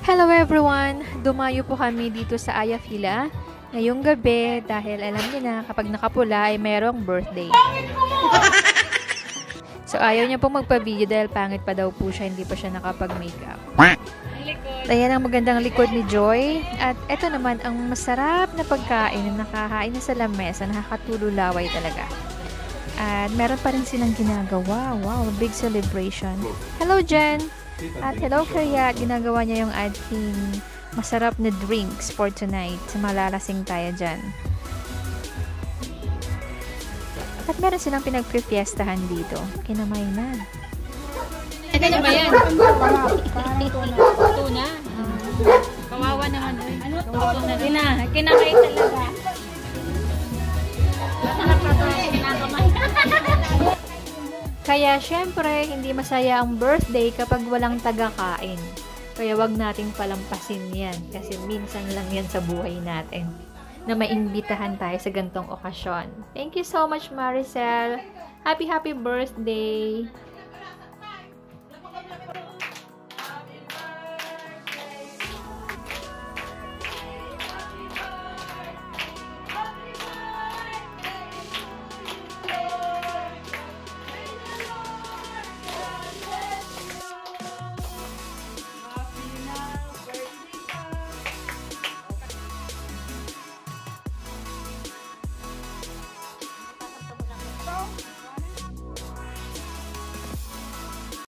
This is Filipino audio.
Hello everyone! Dumayo po kami dito sa Ayafila ngayong gabi dahil alam niyo na kapag nakapula ay mayroong birthday. So ayaw niya pong magpa-video dahil pangit pa daw po siya, hindi pa siya nakapag-makeup. Ayan ang magandang likod ni Joy. At eto naman ang masarap na pagkain na nakakain na sa lamesa, nakakatululaway talaga. At meron pa rin silang ginagawa. Wow, big celebration. Hello Jen! At hello Kaya, ginagawa niya yung ating masarap na drinks for tonight. Malalasing tayo dyan. At meron silang pinagpipiestahan dito. Kinamay na. Ito na ba yan? Tuna. Kawawa naman. Ano? Tuna. Kinakay talaga. Masarap na ito. Kinakamay. Kaya syempre, hindi masaya ang birthday kapag walang taga-kain. Kaya wag nating palampasin yan kasi minsan lang yan sa buhay natin na maimbitahan tayo sa gantong okasyon. Thank you so much Maricel. Happy birthday!